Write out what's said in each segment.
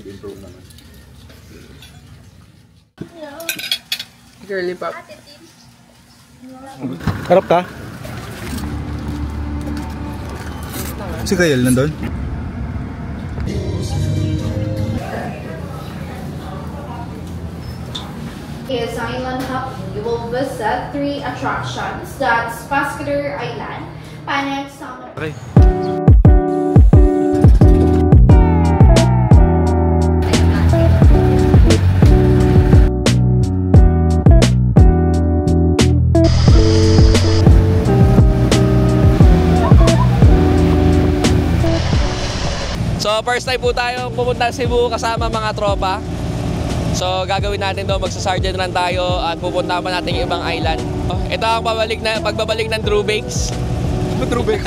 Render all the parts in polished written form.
nag-improve naman. Girly pop. Harap ka? Si Kyle nandun? Is island hopping. You will visit 3 attractions. That's Pascagoula Island, Panet, Summit. Okay. So first time po tayo pumunta sa Cebu kasama mga tropa. So gagawin natin doon, magsa-Sergeant Run tayo at pupunta pa natin yung ibang island. Ito ang pagbabalik ng Drew Bakes. Drew Bakes?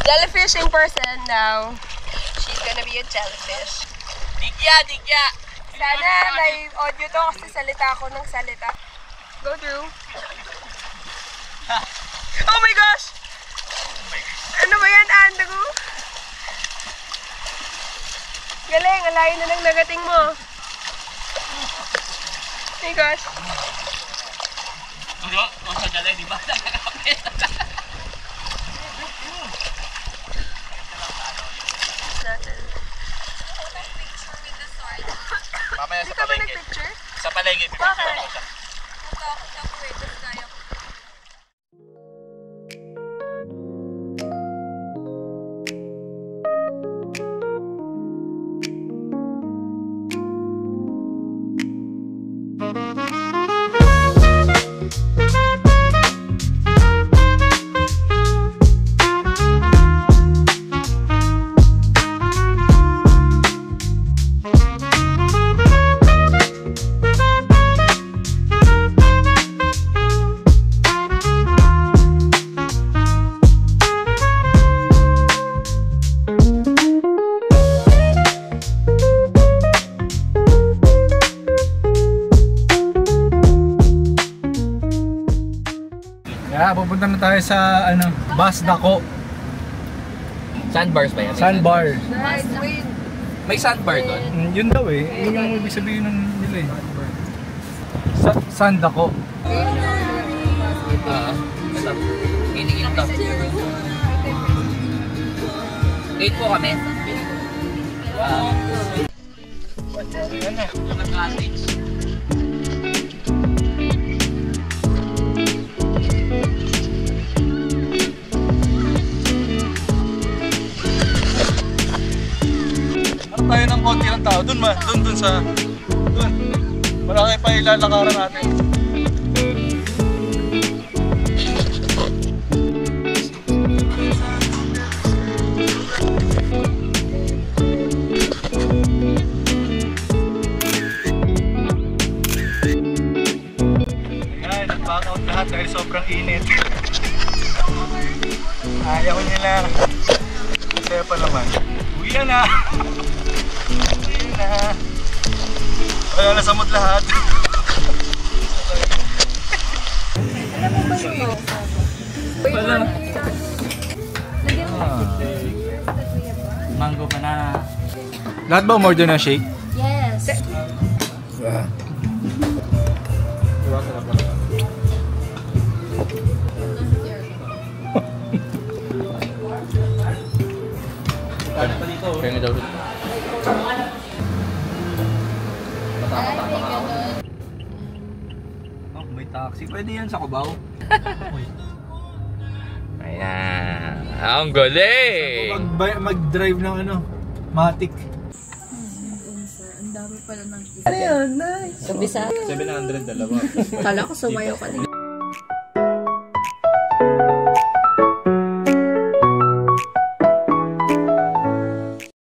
Jellyfishing person now. She's gonna be a jellyfish. Digya! Sana may audio to kasi salita ako ng salita. Go through. Oh my gosh! Ano ba yan, Andago? Galing, alayo na ng nagating mo. Oh my gosh. Ano? O sa jalay, di ba? Nakakapit. Mamaya sa palengke. Sa palengke. Bakit? Pupunta na tayo sa Basdako. Sandbars ba yan? Sandbar. May sandbar doon? Yun daw eh. Yun yung ibig sabihin ng nila eh. Sandako. Ito. Hiningin to. 8 po kami. Wow. Yan na. Nag-cottage. tayo ng konti ng tao. Doon man, doon sa... Doon. Malaki pa ilalakaran natin. Ayan, nag-back out lahat dahil sobrang init. Ayaw nila. Kaya pa naman. Uwi na! Uwi na! Wala na samot lahat. Wala. Mango, banana. Lahat ba umorder na shake? Yes. Kaya nga daw. Oh, may taxi. Pwede yan sa Cubao. Ayan. Ang galing! Mag-drive ng ano, Matic. Ano yun? Nice. Sa bisa? 700 dalawa. Kala ko sumayo ka din.